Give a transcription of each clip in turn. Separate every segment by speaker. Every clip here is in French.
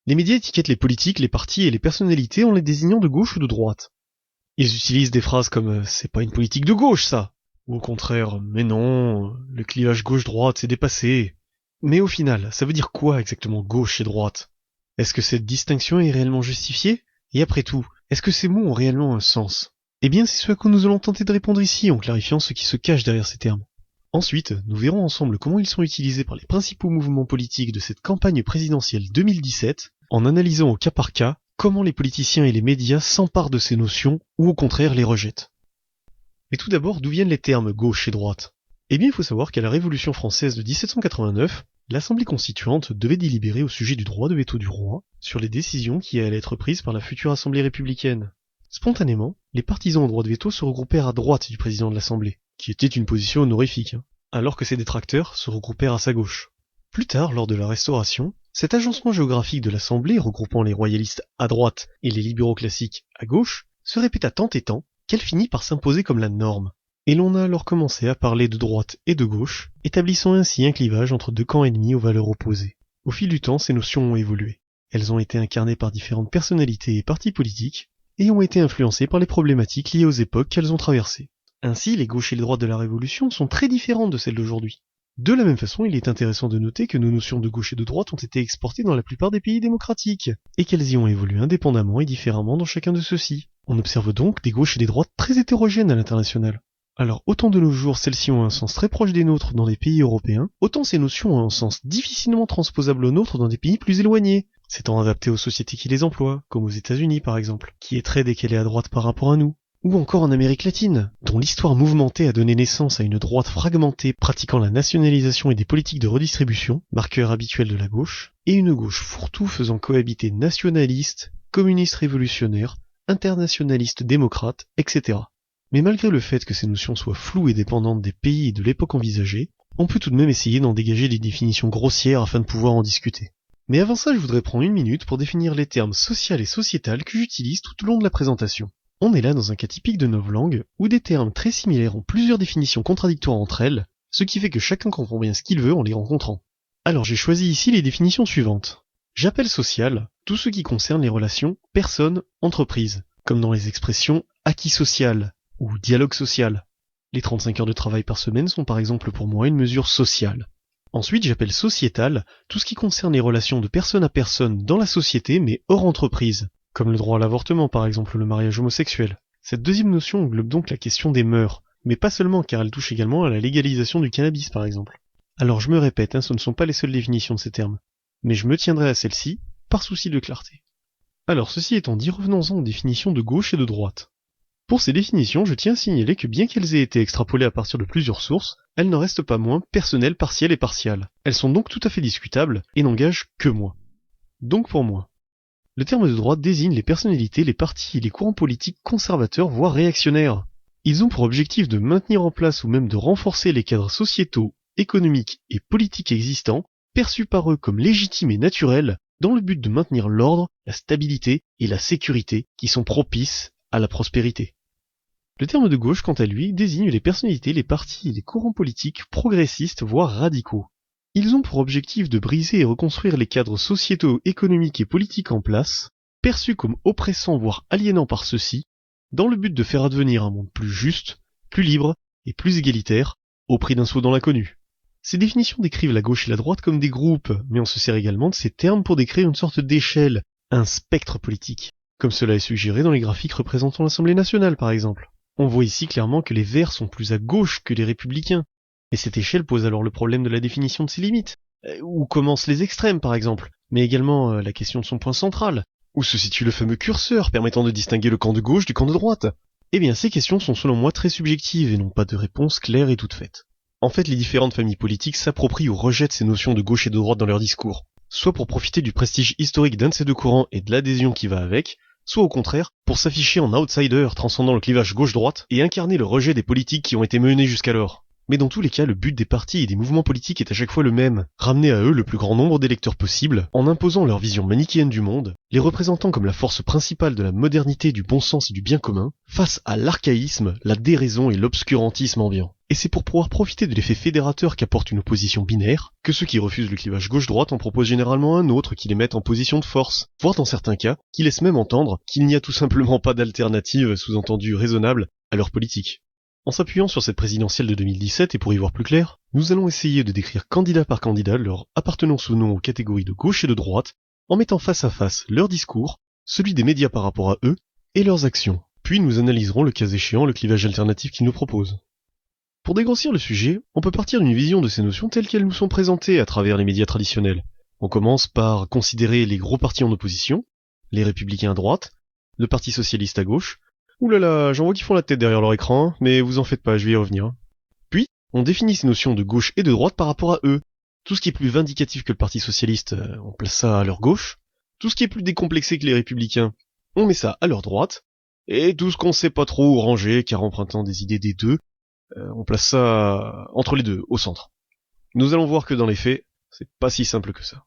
Speaker 1: Les médias étiquettent les politiques, les partis et les personnalités en les désignant de gauche ou de droite. Ils utilisent des phrases comme c'est pas une politique de gauche ça, ou au contraire mais non, le clivage gauche-droite c'est dépassé. Mais au final, ça veut dire quoi exactement gauche et droite? Est-ce que cette distinction est réellement justifiée? Et après tout, est-ce que ces mots ont réellement un sens? Eh bien c'est ce à quoi nous allons tenter de répondre ici en clarifiant ce qui se cache derrière ces termes. Ensuite, nous verrons ensemble comment ils sont utilisés par les principaux mouvements politiques de cette campagne présidentielle 2017, en analysant au cas par cas comment les politiciens et les médias s'emparent de ces notions ou au contraire les rejettent. Mais tout d'abord, d'où viennent les termes gauche et droite? Eh bien il faut savoir qu'à la Révolution française de 1789, l'Assemblée constituante devait délibérer au sujet du droit de veto du roi sur les décisions qui allaient être prises par la future Assemblée républicaine. Spontanément, les partisans au droit de veto se regroupèrent à droite du président de l'Assemblée, qui était une position honorifique, alors que ses détracteurs se regroupèrent à sa gauche. Plus tard, lors de la Restauration, cet agencement géographique de l'Assemblée regroupant les royalistes à droite et les libéraux classiques à gauche se répéta tant et tant qu'elle finit par s'imposer comme la norme. Et l'on a alors commencé à parler de droite et de gauche, établissant ainsi un clivage entre deux camps ennemis aux valeurs opposées. Au fil du temps, ces notions ont évolué. Elles ont été incarnées par différentes personnalités et partis politiques, et ont été influencées par les problématiques liées aux époques qu'elles ont traversées. Ainsi, les gauches et les droites de la Révolution sont très différentes de celles d'aujourd'hui. De la même façon, il est intéressant de noter que nos notions de gauche et de droite ont été exportées dans la plupart des pays démocratiques, et qu'elles y ont évolué indépendamment et différemment dans chacun de ceux-ci. On observe donc des gauches et des droites très hétérogènes à l'international. Alors autant de nos jours celles-ci ont un sens très proche des nôtres dans des pays européens, autant ces notions ont un sens difficilement transposable aux nôtres dans des pays plus éloignés, s'étant adaptés aux sociétés qui les emploient, comme aux États-Unis par exemple, qui est très décalé à droite par rapport à nous. Ou encore en Amérique latine, dont l'histoire mouvementée a donné naissance à une droite fragmentée pratiquant la nationalisation et des politiques de redistribution, marqueur habituel de la gauche, et une gauche fourre-tout faisant cohabiter nationalistes, communistes révolutionnaires, internationalistes démocrates, etc. Mais malgré le fait que ces notions soient floues et dépendantes des pays et de l'époque envisagée, on peut tout de même essayer d'en dégager des définitions grossières afin de pouvoir en discuter. Mais avant ça, je voudrais prendre une minute pour définir les termes social et sociétal que j'utilise tout au long de la présentation. On est là dans un cas typique de novlangue, où des termes très similaires ont plusieurs définitions contradictoires entre elles, ce qui fait que chacun comprend bien ce qu'il veut en les rencontrant. Alors j'ai choisi ici les définitions suivantes. J'appelle social tout ce qui concerne les relations personne-entreprise, comme dans les expressions acquis social ou dialogue social. Les 35 heures de travail par semaine sont par exemple pour moi une mesure sociale. Ensuite j'appelle sociétal tout ce qui concerne les relations de personne à personne dans la société mais hors entreprise, comme le droit à l'avortement par exemple, le mariage homosexuel. Cette deuxième notion englobe donc la question des mœurs, mais pas seulement car elle touche également à la légalisation du cannabis par exemple. Alors je me répète, ce ne sont pas les seules définitions de ces termes, mais je me tiendrai à celle-ci par souci de clarté. Alors ceci étant dit, revenons-en aux définitions de gauche et de droite. Pour ces définitions, je tiens à signaler que bien qu'elles aient été extrapolées à partir de plusieurs sources, elles n'en restent pas moins personnelles, partielles et partiales. Elles sont donc tout à fait discutables et n'engagent que moi. Donc pour moi, le terme de droite désigne les personnalités, les partis et les courants politiques conservateurs voire réactionnaires. Ils ont pour objectif de maintenir en place ou même de renforcer les cadres sociétaux, économiques et politiques existants, perçus par eux comme légitimes et naturels, dans le but de maintenir l'ordre, la stabilité et la sécurité qui sont propices à la prospérité. Le terme de gauche, quant à lui, désigne les personnalités, les partis et les courants politiques progressistes voire radicaux. Ils ont pour objectif de briser et reconstruire les cadres sociétaux, économiques et politiques en place, perçus comme oppressants voire aliénants par ceux-ci, dans le but de faire advenir un monde plus juste, plus libre et plus égalitaire, au prix d'un saut dans l'inconnu. Ces définitions décrivent la gauche et la droite comme des groupes, mais on se sert également de ces termes pour décrire une sorte d'échelle, un spectre politique, comme cela est suggéré dans les graphiques représentant l'Assemblée nationale par exemple. On voit ici clairement que les Verts sont plus à gauche que les Républicains, et cette échelle pose alors le problème de la définition de ses limites. Où commencent les extrêmes par exemple, mais également la question de son point central. Où se situe le fameux curseur permettant de distinguer le camp de gauche du camp de droite? Eh bien ces questions sont selon moi très subjectives et n'ont pas de réponse claire et toute faite. En fait les différentes familles politiques s'approprient ou rejettent ces notions de gauche et de droite dans leur discours, soit pour profiter du prestige historique d'un de ces deux courants et de l'adhésion qui va avec, soit au contraire pour s'afficher en outsider transcendant le clivage gauche-droite et incarner le rejet des politiques qui ont été menées jusqu'alors. Mais dans tous les cas, le but des partis et des mouvements politiques est à chaque fois le même, ramener à eux le plus grand nombre d'électeurs possible, en imposant leur vision manichéenne du monde, les représentant comme la force principale de la modernité, du bon sens et du bien commun, face à l'archaïsme, la déraison et l'obscurantisme ambiant. Et c'est pour pouvoir profiter de l'effet fédérateur qu'apporte une opposition binaire, que ceux qui refusent le clivage gauche-droite en proposent généralement un autre qui les met en position de force, voire dans certains cas, qui laisse même entendre qu'il n'y a tout simplement pas d'alternative, sous-entendu raisonnable, à leur politique. En s'appuyant sur cette présidentielle de 2017 et pour y voir plus clair, nous allons essayer de décrire candidat par candidat leur appartenance ou non aux catégories de gauche et de droite, en mettant face à face leur discours, celui des médias par rapport à eux, et leurs actions. Puis nous analyserons le cas échéant le clivage alternatif qu'ils nous proposent. Pour dégrossir le sujet, on peut partir d'une vision de ces notions telles qu'elles nous sont présentées à travers les médias traditionnels. On commence par considérer les gros partis en opposition, les républicains à droite, le parti socialiste à gauche. Ouh là là, j'en vois qui font la tête derrière leur écran, mais vous en faites pas, je vais y revenir. Puis, on définit ces notions de gauche et de droite par rapport à eux. Tout ce qui est plus vindicatif que le parti socialiste, on place ça à leur gauche. Tout ce qui est plus décomplexé que les républicains, on met ça à leur droite. Et tout ce qu'on sait pas trop où ranger, car empruntant des idées des deux, on place ça entre les deux, au centre. Nous allons voir que dans les faits, c'est pas si simple que ça.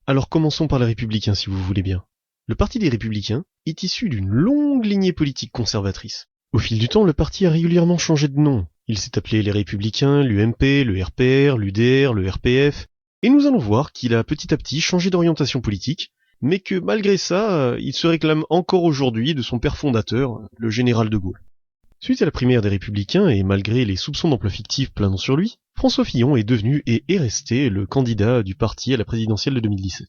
Speaker 1: Alors commençons par les républicains si vous voulez bien. Le parti des républicains est issu d'une longue lignée politique conservatrice. Au fil du temps, le parti a régulièrement changé de nom. Il s'est appelé les Républicains, l'UMP, le RPR, l'UDR, le RPF, et nous allons voir qu'il a petit à petit changé d'orientation politique, mais que malgré ça, il se réclame encore aujourd'hui de son père fondateur, le général de Gaulle. Suite à la primaire des Républicains et malgré les soupçons d'emploi fictif planant sur lui, François Fillon est devenu et est resté le candidat du parti à la présidentielle de 2017.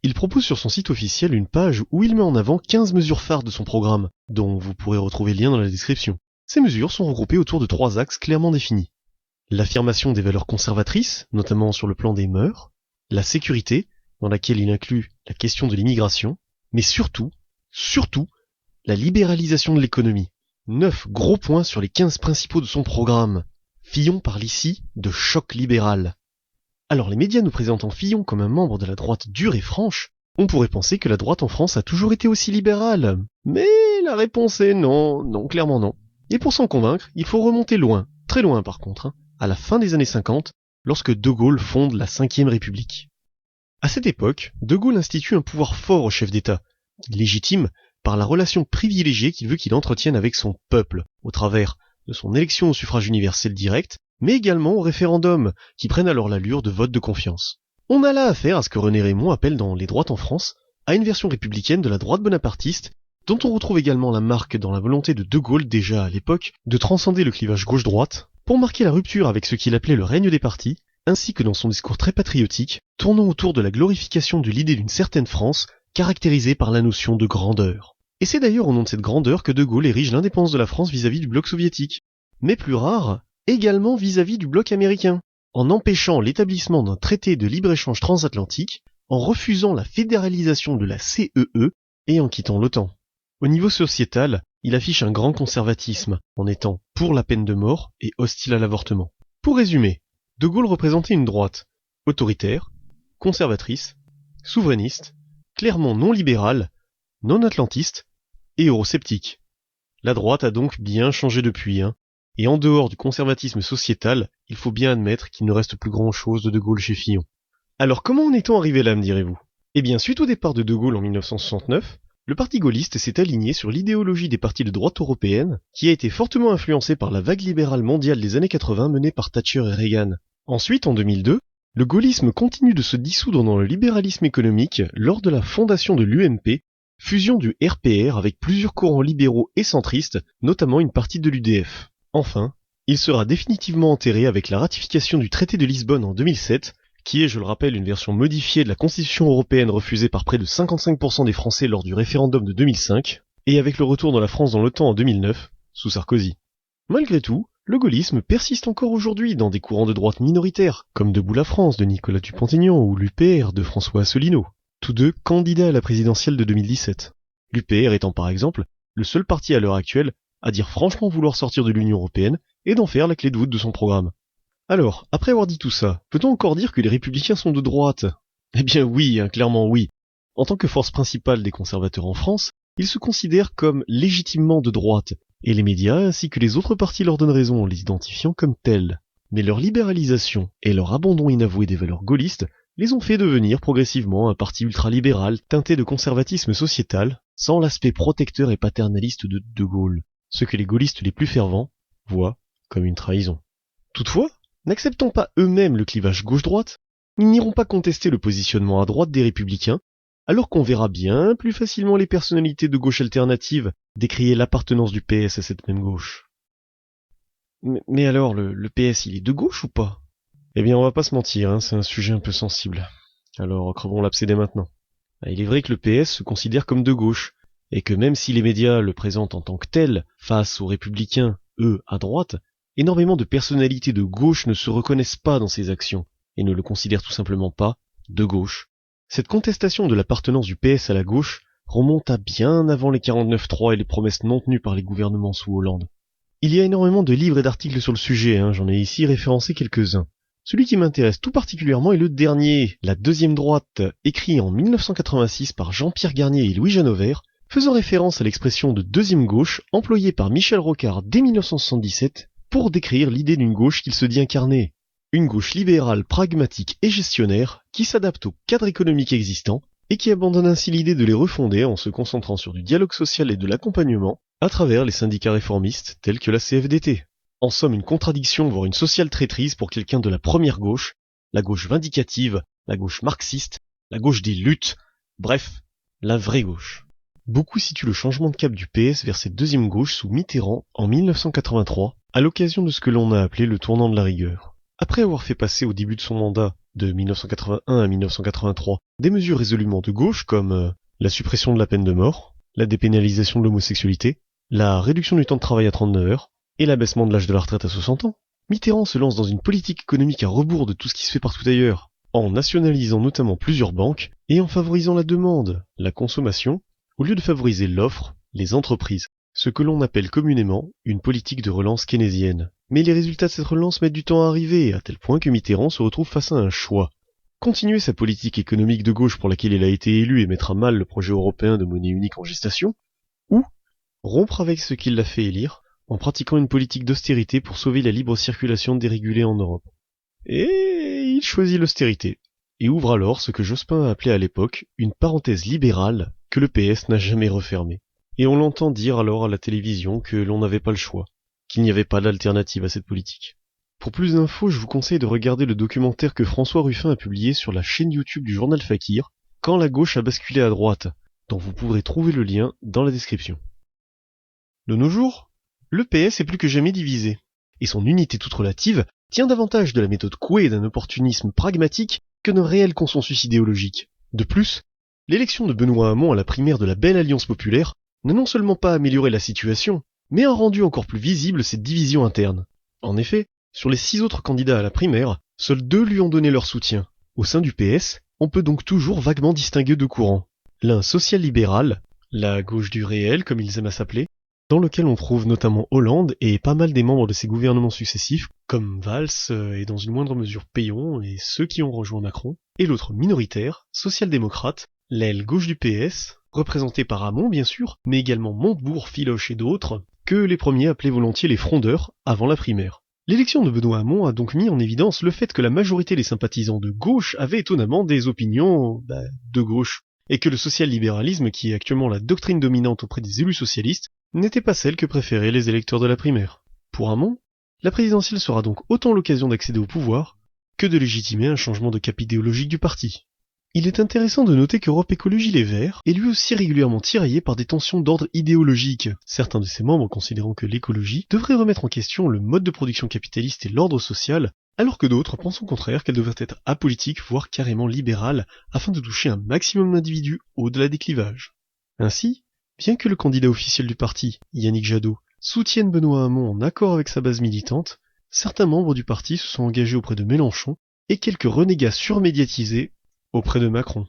Speaker 1: Il propose sur son site officiel une page où il met en avant 15 mesures phares de son programme, dont vous pourrez retrouver le lien dans la description. Ces mesures sont regroupées autour de 3 axes clairement définis. L'affirmation des valeurs conservatrices, notamment sur le plan des mœurs, la sécurité, dans laquelle il inclut la question de l'immigration, mais surtout, la libéralisation de l'économie. 9 gros points sur les 15 principaux de son programme. Fillon parle ici de choc libéral. Alors les médias nous présentant Fillon comme un membre de la droite dure et franche, on pourrait penser que la droite en France a toujours été aussi libérale. Mais la réponse est non, clairement non. Et pour s'en convaincre, il faut remonter loin, très loin par contre, à la fin des années 50, lorsque De Gaulle fonde la 5e République. À cette époque, De Gaulle institue un pouvoir fort au chef d'État, légitime par la relation privilégiée qu'il veut qu'il entretienne avec son peuple, au travers de son élection au suffrage universel direct, mais également aux référendums, qui prennent alors l'allure de vote de confiance. On a là affaire à ce que René Raymond appelle dans Les droites en France, à une version républicaine de la droite bonapartiste, dont on retrouve également la marque dans la volonté de Gaulle déjà à l'époque de transcender le clivage gauche-droite, pour marquer la rupture avec ce qu'il appelait le règne des partis, ainsi que dans son discours très patriotique, tournant autour de la glorification de l'idée d'une certaine France, caractérisée par la notion de grandeur. Et c'est d'ailleurs au nom de cette grandeur que De Gaulle érige l'indépendance de la France vis-à-vis du bloc soviétique. Mais plus rare, également vis-à-vis du bloc américain, en empêchant l'établissement d'un traité de libre-échange transatlantique, en refusant la fédéralisation de la CEE et en quittant l'OTAN. Au niveau sociétal, il affiche un grand conservatisme, en étant pour la peine de mort et hostile à l'avortement. Pour résumer, De Gaulle représentait une droite autoritaire, conservatrice, souverainiste, clairement non libérale, non atlantiste et eurosceptique. La droite a donc bien changé depuis, et en dehors du conservatisme sociétal, il faut bien admettre qu'il ne reste plus grand-chose de Gaulle chez Fillon. Alors comment en est-on arrivé là, me direz-vous ? Eh bien, suite au départ de Gaulle en 1969, le parti gaulliste s'est aligné sur l'idéologie des partis de droite européenne, qui a été fortement influencée par la vague libérale mondiale des années 80 menée par Thatcher et Reagan. Ensuite, en 2002, le gaullisme continue de se dissoudre dans le libéralisme économique lors de la fondation de l'UMP, fusion du RPR avec plusieurs courants libéraux et centristes, notamment une partie de l'UDF. Enfin, il sera définitivement enterré avec la ratification du traité de Lisbonne en 2007, qui est, je le rappelle, une version modifiée de la Constitution européenne refusée par près de 55% des Français lors du référendum de 2005, et avec le retour de la France dans l'OTAN en 2009, sous Sarkozy. Malgré tout, le gaullisme persiste encore aujourd'hui dans des courants de droite minoritaires, comme Debout la France de Nicolas Dupont-Aignan ou l'UPR de François Asselineau, tous deux candidats à la présidentielle de 2017. L'UPR étant par exemple le seul parti à l'heure actuelle à dire franchement vouloir sortir de l'Union européenne et d'en faire la clé de voûte de son programme. Alors, après avoir dit tout ça, peut-on encore dire que les républicains sont de droite ? Eh bien oui, clairement oui. En tant que force principale des conservateurs en France, ils se considèrent comme légitimement de droite, et les médias ainsi que les autres partis leur donnent raison en les identifiant comme tels. Mais leur libéralisation et leur abandon inavoué des valeurs gaullistes les ont fait devenir progressivement un parti ultralibéral teinté de conservatisme sociétal, sans l'aspect protecteur et paternaliste de De Gaulle, ce que les gaullistes les plus fervents voient comme une trahison. Toutefois, n'acceptant pas eux-mêmes le clivage gauche-droite, ils n'iront pas contester le positionnement à droite des républicains, alors qu'on verra bien plus facilement les personnalités de gauche alternative décrier l'appartenance du PS à cette même gauche. Mais alors, le PS, il est de gauche ou pas? Eh bien, on va pas se mentir, c'est un sujet un peu sensible. Alors, crevons l'abcès dès maintenant. Il est vrai que le PS se considère comme de gauche, et que même si les médias le présentent en tant que tel, face aux républicains, eux, à droite, énormément de personnalités de gauche ne se reconnaissent pas dans ses actions, et ne le considèrent tout simplement pas de gauche. Cette contestation de l'appartenance du PS à la gauche remonte à bien avant les 49.3 et les promesses non tenues par les gouvernements sous Hollande. Il y a énormément de livres et d'articles sur le sujet, j'en ai ici référencé quelques-uns. Celui qui m'intéresse tout particulièrement est le dernier, La deuxième droite, écrit en 1986 par Jean-Pierre Garnier et Louis Janover, faisant référence à l'expression de deuxième gauche employée par Michel Rocard dès 1977 pour décrire l'idée d'une gauche qu'il se dit incarner. Une gauche libérale, pragmatique et gestionnaire qui s'adapte au cadre économique existant et qui abandonne ainsi l'idée de les refonder en se concentrant sur du dialogue social et de l'accompagnement à travers les syndicats réformistes tels que la CFDT. En somme, une contradiction, voire une sociale traîtrise pour quelqu'un de la première gauche, la gauche vindicative, la gauche marxiste, la gauche des luttes, bref, la vraie gauche. Beaucoup situent le changement de cap du PS vers cette deuxième gauche sous Mitterrand en 1983, à l'occasion de ce que l'on a appelé le tournant de la rigueur. Après avoir fait passer au début de son mandat, de 1981 à 1983, des mesures résolument de gauche comme la suppression de la peine de mort, la dépénalisation de l'homosexualité, la réduction du temps de travail à 39 heures, et l'abaissement de l'âge de la retraite à 60 ans, Mitterrand se lance dans une politique économique à rebours de tout ce qui se fait partout ailleurs, en nationalisant notamment plusieurs banques et en favorisant la demande, la consommation, au lieu de favoriser l'offre, les entreprises, ce que l'on appelle communément une politique de relance keynésienne. Mais les résultats de cette relance mettent du temps à arriver, à tel point que Mitterrand se retrouve face à un choix. Continuer sa politique économique de gauche pour laquelle il a été élu et mettre à mal le projet européen de monnaie unique en gestation, ou rompre avec ce qui l'a fait élire, en pratiquant une politique d'austérité pour sauver la libre circulation dérégulée en Europe. Et il choisit l'austérité, et ouvre alors ce que Jospin a appelé à l'époque une parenthèse libérale que le PS n'a jamais refermée. Et on l'entend dire alors à la télévision que l'on n'avait pas le choix, qu'il n'y avait pas d'alternative à cette politique. Pour plus d'infos, je vous conseille de regarder le documentaire que François Ruffin a publié sur la chaîne YouTube du journal Fakir, Quand la gauche a basculé à droite, dont vous pourrez trouver le lien dans la description. De nos jours, le PS est plus que jamais divisé, et son unité toute relative tient davantage de la méthode Coué et d'un opportunisme pragmatique que d'un réel consensus idéologique. De plus, l'élection de Benoît Hamon à la primaire de la Belle Alliance Populaire n'a non seulement pas amélioré la situation, mais a rendu encore plus visible cette division interne. En effet, sur les 6 autres candidats à la primaire, seuls 2 lui ont donné leur soutien. Au sein du PS, on peut donc toujours vaguement distinguer 2 courants. L'un social-libéral, la gauche du réel comme ils aiment à s'appeler, dans lequel on trouve notamment Hollande et pas mal des membres de ses gouvernements successifs, comme Valls et dans une moindre mesure Peillon et ceux qui ont rejoint Macron, et l'autre minoritaire, social-démocrate, l'aile gauche du PS, représentée par Hamon bien sûr, mais également Montebourg, Filoche et d'autres, que les premiers appelaient volontiers les frondeurs avant la primaire. L'élection de Benoît Hamon a donc mis en évidence le fait que la majorité des sympathisants de gauche avaient étonnamment des opinions de gauche, et que le social-libéralisme, qui est actuellement la doctrine dominante auprès des élus socialistes, n'était pas celle que préféraient les électeurs de la primaire. Pour Hamon, la présidentielle sera donc autant l'occasion d'accéder au pouvoir que de légitimer un changement de cap idéologique du parti. Il est intéressant de noter qu'Europe Écologie Les Verts est lui aussi régulièrement tiraillé par des tensions d'ordre idéologique, certains de ses membres considérant que l'écologie devrait remettre en question le mode de production capitaliste et l'ordre social, alors que d'autres pensent au contraire qu'elle devrait être apolitique, voire carrément libérale, afin de toucher un maximum d'individus au-delà des clivages. Ainsi, bien que le candidat officiel du parti, Yannick Jadot, soutienne Benoît Hamon en accord avec sa base militante, certains membres du parti se sont engagés auprès de Mélenchon et quelques renégats surmédiatisés auprès de Macron.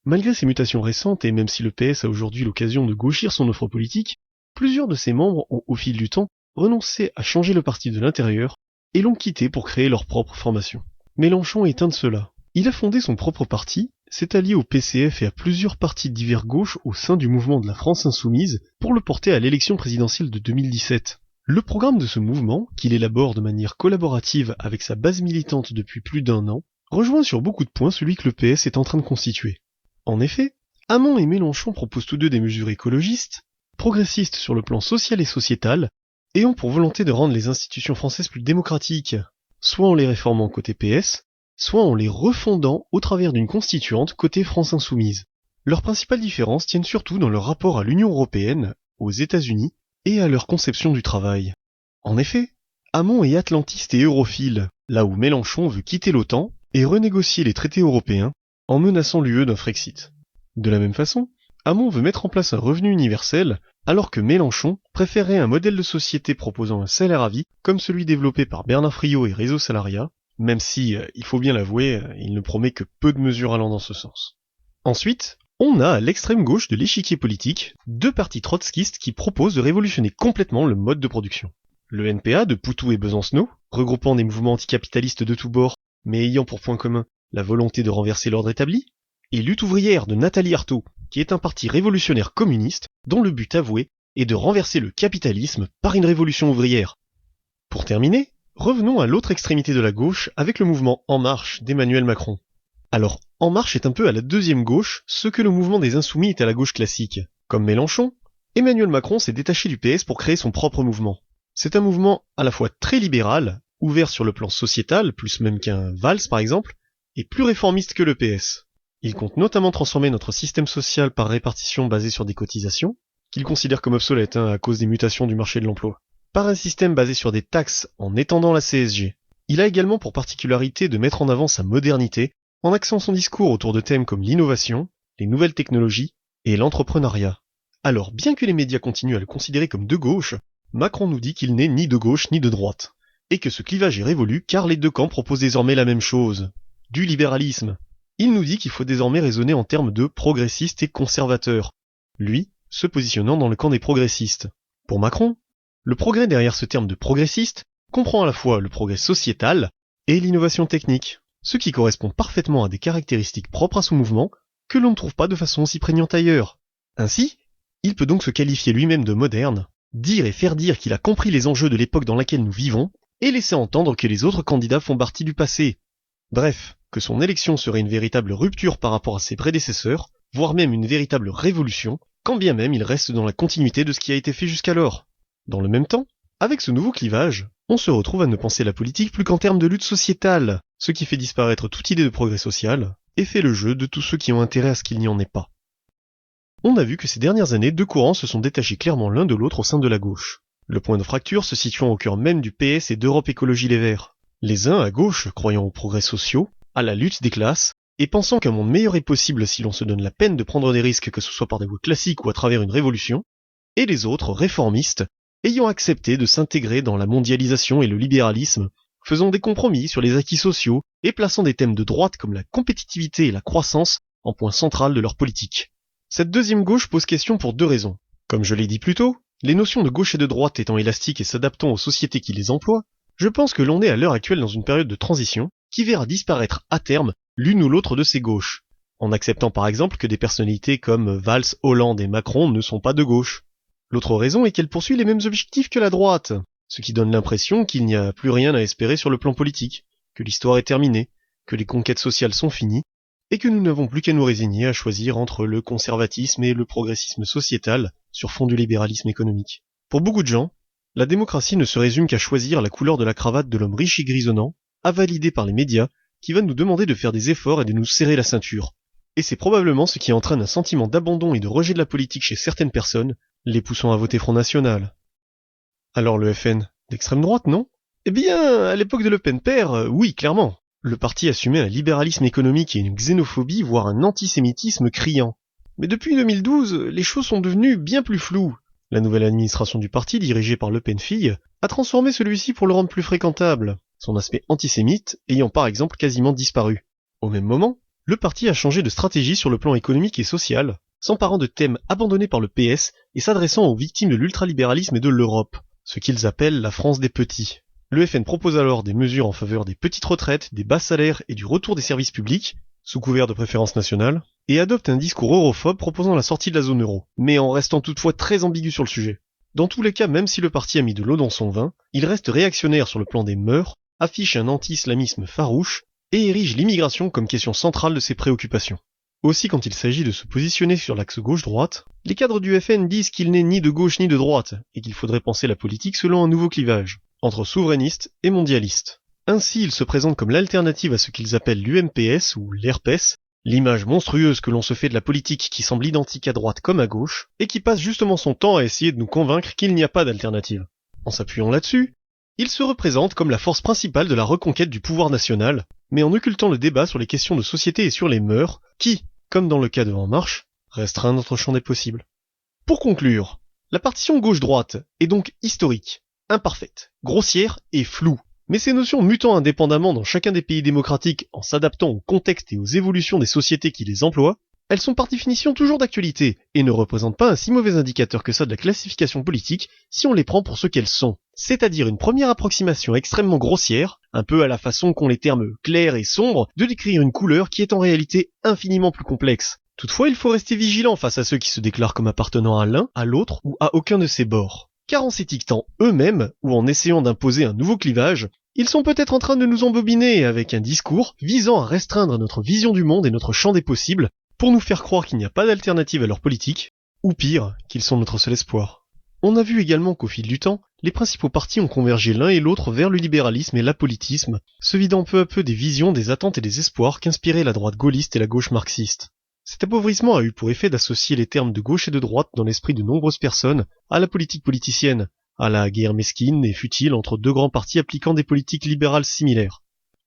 Speaker 1: Malgré ces mutations récentes, et même si le PS a aujourd'hui l'occasion de gauchir son offre politique, plusieurs de ses membres ont au fil du temps renoncé à changer le parti de l'intérieur et l'ont quitté pour créer leur propre formation. Mélenchon est un de ceux-là. Il a fondé son propre parti, s'est allié au PCF et à plusieurs partis divers gauches au sein du mouvement de la France Insoumise pour le porter à l'élection présidentielle de 2017. Le programme de ce mouvement, qu'il élabore de manière collaborative avec sa base militante depuis plus d'1 an, rejoint sur beaucoup de points celui que le PS est en train de constituer. En effet, Hamon et Mélenchon proposent tous deux des mesures écologistes, progressistes sur le plan social et sociétal, et ont pour volonté de rendre les institutions françaises plus démocratiques, soit en les réformant côté PS, soit en les refondant au travers d'une constituante côté France Insoumise. Leurs principales différences tiennent surtout dans leur rapport à l'Union européenne, aux États-Unis et à leur conception du travail. En effet, Hamon est atlantiste et europhile, là où Mélenchon veut quitter l'OTAN et renégocier les traités européens en menaçant l'UE d'un Frexit. De la même façon, Hamon veut mettre en place un revenu universel, alors que Mélenchon préférerait un modèle de société proposant un salaire à vie comme celui développé par Bernard Friot et Réseau Salariat, même si, il faut bien l'avouer, il ne promet que peu de mesures allant dans ce sens. Ensuite, on a à l'extrême gauche de l'échiquier politique deux partis trotskistes qui proposent de révolutionner complètement le mode de production. Le NPA de Poutou et Besancenot, regroupant des mouvements anticapitalistes de tous bords, mais ayant pour point commun la volonté de renverser l'ordre établi, et Lutte ouvrière de Nathalie Arthaud, qui est un parti révolutionnaire communiste dont le but avoué est de renverser le capitalisme par une révolution ouvrière. Pour terminer, revenons à l'autre extrémité de la gauche avec le mouvement En Marche d'Emmanuel Macron. Alors, En Marche est un peu à la deuxième gauche ce que le mouvement des Insoumis est à la gauche classique. Comme Mélenchon, Emmanuel Macron s'est détaché du PS pour créer son propre mouvement. C'est un mouvement à la fois très libéral, ouvert sur le plan sociétal, plus même qu'un Valls par exemple, et plus réformiste que le PS. Il compte notamment transformer notre système social par répartition basé sur des cotisations, qu'il considère comme obsolète à cause des mutations du marché de l'emploi, par un système basé sur des taxes en étendant la CSG. Il a également pour particularité de mettre en avant sa modernité en axant son discours autour de thèmes comme l'innovation, les nouvelles technologies et l'entrepreneuriat. Alors, bien que les médias continuent à le considérer comme de gauche, Macron nous dit qu'il n'est ni de gauche ni de droite, et que ce clivage est révolu car les deux camps proposent désormais la même chose, du libéralisme. Il nous dit qu'il faut désormais raisonner en termes de progressistes et conservateurs, lui se positionnant dans le camp des progressistes. Pour Macron, le progrès derrière ce terme de progressiste comprend à la fois le progrès sociétal et l'innovation technique, ce qui correspond parfaitement à des caractéristiques propres à son mouvement que l'on ne trouve pas de façon aussi prégnante ailleurs. Ainsi, il peut donc se qualifier lui-même de moderne, dire et faire dire qu'il a compris les enjeux de l'époque dans laquelle nous vivons, et laisser entendre que les autres candidats font partie du passé. Bref, que son élection serait une véritable rupture par rapport à ses prédécesseurs, voire même une véritable révolution, quand bien même il reste dans la continuité de ce qui a été fait jusqu'alors. Dans le même temps, avec ce nouveau clivage, on se retrouve à ne penser la politique plus qu'en termes de lutte sociétale, ce qui fait disparaître toute idée de progrès social, et fait le jeu de tous ceux qui ont intérêt à ce qu'il n'y en ait pas. On a vu que ces dernières années, deux courants se sont détachés clairement l'un de l'autre au sein de la gauche. Le point de fracture se situant au cœur même du PS et d'Europe Écologie Les Verts. Les uns à gauche, croyant aux progrès sociaux, à la lutte des classes, et pensant qu'un monde meilleur est possible si l'on se donne la peine de prendre des risques que ce soit par des voies classiques ou à travers une révolution, et les autres réformistes, ayant accepté de s'intégrer dans la mondialisation et le libéralisme, faisant des compromis sur les acquis sociaux et plaçant des thèmes de droite comme la compétitivité et la croissance en point central de leur politique. Cette deuxième gauche pose question pour deux raisons. Comme je l'ai dit plus tôt, les notions de gauche et de droite étant élastiques et s'adaptant aux sociétés qui les emploient, je pense que l'on est à l'heure actuelle dans une période de transition qui verra disparaître à terme l'une ou l'autre de ces gauches, en acceptant par exemple que des personnalités comme Valls, Hollande et Macron ne sont pas de gauche. L'autre raison est qu'elle poursuit les mêmes objectifs que la droite, ce qui donne l'impression qu'il n'y a plus rien à espérer sur le plan politique, que l'histoire est terminée, que les conquêtes sociales sont finies, et que nous n'avons plus qu'à nous résigner à choisir entre le conservatisme et le progressisme sociétal sur fond du libéralisme économique. Pour beaucoup de gens, la démocratie ne se résume qu'à choisir la couleur de la cravate de l'homme riche et grisonnant, à valider par les médias, qui va nous demander de faire des efforts et de nous serrer la ceinture. Et c'est probablement ce qui entraîne un sentiment d'abandon et de rejet de la politique chez certaines personnes, les poussant à voter Front National. Alors le FN, d'extrême droite, non? Eh bien, à l'époque de Le Pen père, oui, clairement. Le parti assumait un libéralisme économique et une xénophobie, voire un antisémitisme criant. Mais depuis 2012, les choses sont devenues bien plus floues. La nouvelle administration du parti, dirigée par Le Pen fille, a transformé celui-ci pour le rendre plus fréquentable, son aspect antisémite ayant par exemple quasiment disparu. Au même moment, le parti a changé de stratégie sur le plan économique et social, s'emparant de thèmes abandonnés par le PS et s'adressant aux victimes de l'ultralibéralisme et de l'Europe, ce qu'ils appellent la France des petits. Le FN propose alors des mesures en faveur des petites retraites, des bas salaires et du retour des services publics, sous couvert de préférence nationale, et adopte un discours europhobe proposant la sortie de la zone euro, mais en restant toutefois très ambigu sur le sujet. Dans tous les cas, même si le parti a mis de l'eau dans son vin, il reste réactionnaire sur le plan des mœurs, affiche un anti-islamisme farouche et érige l'immigration comme question centrale de ses préoccupations. Aussi, quand il s'agit de se positionner sur l'axe gauche-droite, les cadres du FN disent qu'il n'est ni de gauche ni de droite, et qu'il faudrait penser la politique selon un nouveau clivage, entre souverainistes et mondialistes. Ainsi, ils se présentent comme l'alternative à ce qu'ils appellent l'UMPS ou l'ERPES, l'image monstrueuse que l'on se fait de la politique qui semble identique à droite comme à gauche, et qui passe justement son temps à essayer de nous convaincre qu'il n'y a pas d'alternative. En s'appuyant là-dessus, ils se représentent comme la force principale de la reconquête du pouvoir national, mais en occultant le débat sur les questions de société et sur les mœurs, qui, comme dans le cas de En Marche, restreint notre champ des possibles. Pour conclure, la partition gauche-droite est donc historique, imparfaite, grossière et floue, mais ces notions mutant indépendamment dans chacun des pays démocratiques en s'adaptant au contexte et aux évolutions des sociétés qui les emploient, elles sont par définition toujours d'actualité et ne représentent pas un si mauvais indicateur que ça de la classification politique si on les prend pour ce qu'elles sont, c'est-à-dire une première approximation extrêmement grossière, un peu à la façon qu'ont les termes clairs et sombres, de décrire une couleur qui est en réalité infiniment plus complexe. Toutefois, il faut rester vigilant face à ceux qui se déclarent comme appartenant à l'un, à l'autre ou à aucun de ces bords. Car en s'étiquetant eux-mêmes, ou en essayant d'imposer un nouveau clivage, ils sont peut-être en train de nous embobiner avec un discours visant à restreindre notre vision du monde et notre champ des possibles, pour nous faire croire qu'il n'y a pas d'alternative à leur politique, ou pire, qu'ils sont notre seul espoir. On a vu également qu'au fil du temps, les principaux partis ont convergé l'un et l'autre vers le libéralisme et l'apolitisme, se vidant peu à peu des visions, des attentes et des espoirs qu'inspiraient la droite gaulliste et la gauche marxiste. Cet appauvrissement a eu pour effet d'associer les termes de gauche et de droite dans l'esprit de nombreuses personnes à la politique politicienne, à la guerre mesquine et futile entre deux grands partis appliquant des politiques libérales similaires.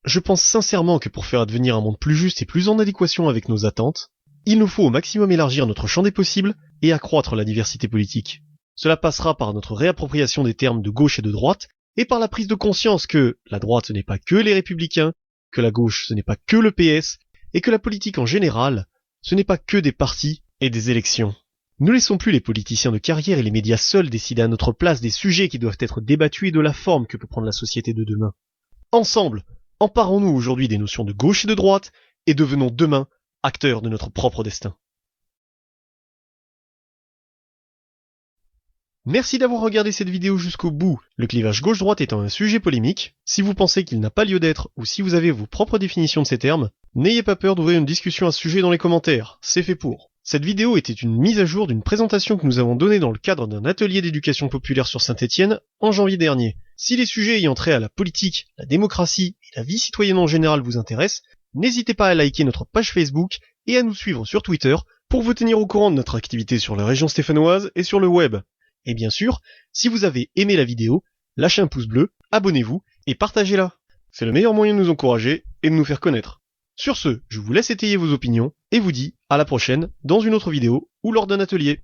Speaker 1: Je pense sincèrement que pour faire advenir un monde plus juste et plus en adéquation avec nos attentes, il nous faut au maximum élargir notre champ des possibles et accroître la diversité politique. Cela passera par notre réappropriation des termes de gauche et de droite, et par la prise de conscience que la droite ce n'est pas que les républicains, que la gauche ce n'est pas que le PS, et que la politique en général, ce n'est pas que des partis et des élections. Ne laissons plus les politiciens de carrière et les médias seuls décider à notre place des sujets qui doivent être débattus et de la forme que peut prendre la société de demain. Ensemble, emparons-nous aujourd'hui des notions de gauche et de droite, et devenons demain acteurs de notre propre destin. Merci d'avoir regardé cette vidéo jusqu'au bout, le clivage gauche-droite étant un sujet polémique. Si vous pensez qu'il n'a pas lieu d'être ou si vous avez vos propres définitions de ces termes, n'ayez pas peur d'ouvrir une discussion à ce sujet dans les commentaires, c'est fait pour. Cette vidéo était une mise à jour d'une présentation que nous avons donnée dans le cadre d'un atelier d'éducation populaire sur Saint-Étienne en janvier dernier. Si les sujets ayant trait à la politique, la démocratie et la vie citoyenne en général vous intéressent, n'hésitez pas à liker notre page Facebook et à nous suivre sur Twitter pour vous tenir au courant de notre activité sur la région stéphanoise et sur le web. Et bien sûr, si vous avez aimé la vidéo, lâchez un pouce bleu, abonnez-vous et partagez-la. C'est le meilleur moyen de nous encourager et de nous faire connaître. Sur ce, je vous laisse étayer vos opinions et vous dis à la prochaine dans une autre vidéo ou lors d'un atelier.